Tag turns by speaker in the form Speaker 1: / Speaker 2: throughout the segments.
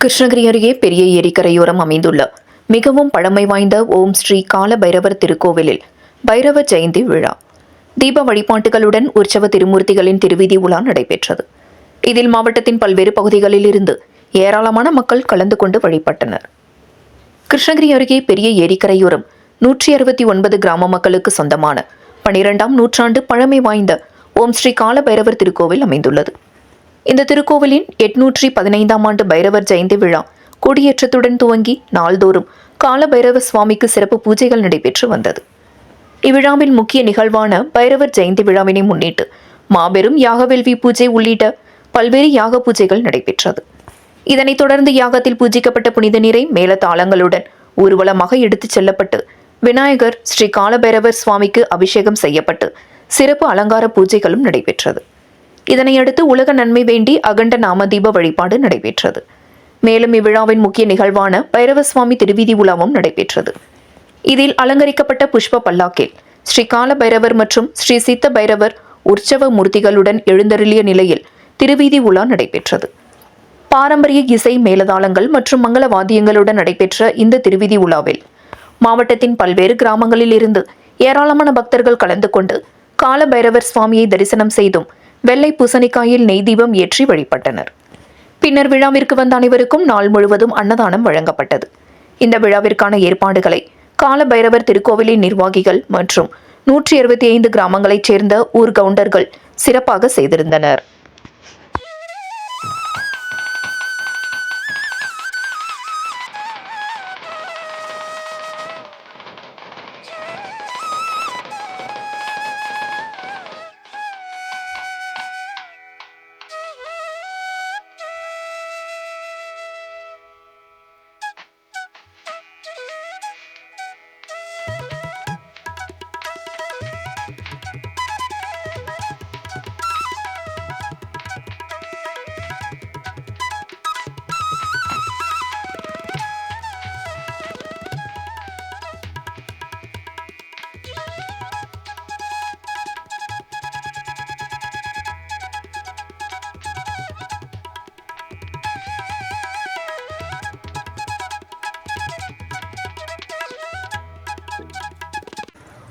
Speaker 1: கிருஷ்ணகிரி அருகே பெரிய ஏரிக்கரையோரம் அமைந்துள்ள மிகவும் பழமை வாய்ந்த ஓம் ஸ்ரீ கால பைரவர் திருக்கோவிலில் பைரவ ஜெயந்தி விழா தீப வழிபாட்டுகளுடன் உற்சவ திருமூர்த்திகளின் திருவீதி உலா நடைபெற்றது. இதில் மாவட்டத்தின் பல்வேறு பகுதிகளில் இருந்து ஏராளமான மக்கள் கலந்து கொண்டு வழிபட்டனர். கிருஷ்ணகிரி அருகே பெரிய ஏரிக்கரையோரம் 169 கிராம மக்களுக்கு சொந்தமான 12ஆம் நூற்றாண்டு பழமை வாய்ந்த ஓம் ஸ்ரீ கால பைரவர் திருக்கோவில் அமைந்துள்ளது. இந்த திருக்கோவிலின் 815ஆம் ஆண்டு பைரவர் ஜெயந்தி விழா கொடியேற்றத்துடன் துவங்கி நாள்தோறும் கால பைரவ சுவாமிக்கு சிறப்பு பூஜைகள் நடைபெற்று வந்தது. இவ்விழாவின் முக்கிய நிகழ்வான பைரவர் ஜெயந்தி விழாவினை முன்னிட்டு மாபெரும் யாகவேள்வி பூஜை உள்ளிட்ட பல்வேறு யாக பூஜைகள் நடைபெற்றது. இதனைத் தொடர்ந்து யாகத்தில் பூஜிக்கப்பட்ட புனித நீரை மேளதாளங்களுடன் ஊர்வலமாக எடுத்துச் செல்லப்பட்டு விநாயகர் ஸ்ரீ காலபைரவர் சுவாமிக்கு அபிஷேகம் செய்யப்பட்டு சிறப்பு அலங்கார பூஜைகளும் நடைபெற்றது. இதனையடுத்து உலக நன்மை வேண்டி அகண்ட நாம தீப வழிபாடு நடைபெற்றது. மேலும் இவ்விழாவின் முக்கிய நிகழ்வான பைரவ சுவாமி திருவீதி உலாவும் நடைபெற்றது. இதில் அலங்கரிக்கப்பட்ட புஷ்ப பல்லாக்கில் ஸ்ரீ கால பைரவர் மற்றும் ஸ்ரீ சித்த பைரவர் உற்சவ மூர்த்திகளுடன் எழுந்தருளிய நிலையில் திருவீதி உலா நடைபெற்றது. பாரம்பரிய இசை மேலதாளங்கள் மற்றும் மங்கள வாத்தியங்களுடன் நடைபெற்ற இந்த திருவீதி உலாவில் மாவட்டத்தின் பல்வேறு கிராமங்களில் இருந்து ஏராளமான பக்தர்கள் கலந்து கொண்டு கால பைரவர் சுவாமியை தரிசனம் செய்தும் வெள்ளை பூசணிக்காயில் நெய் தீபம் ஏற்றி வழிபட்டனர். பின்னர் விழாவிற்கு வந்த அனைவருக்கும் நாள் முழுவதும் அன்னதானம் வழங்கப்பட்டது. இந்த விழாவிற்கான ஏற்பாடுகளை கால பைரவர் திருக்கோவிலின் நிர்வாகிகள் மற்றும் 165 கிராமங்களைச் சேர்ந்த ஊர் கவுண்டர்கள் சிறப்பாக செய்திருந்தனர்.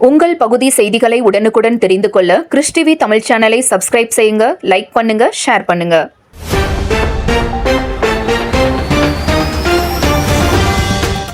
Speaker 1: உங்கள் பகுதி செய்திகளை உடனுக்குடன் தெரிந்து கொள்ள கிறிஸ் டிவி தமிழ் சேனலை சப்ஸ்கிரைப் செய்யுங்க, லைக் பண்ணுங்க, ஷேர் பண்ணுங்க.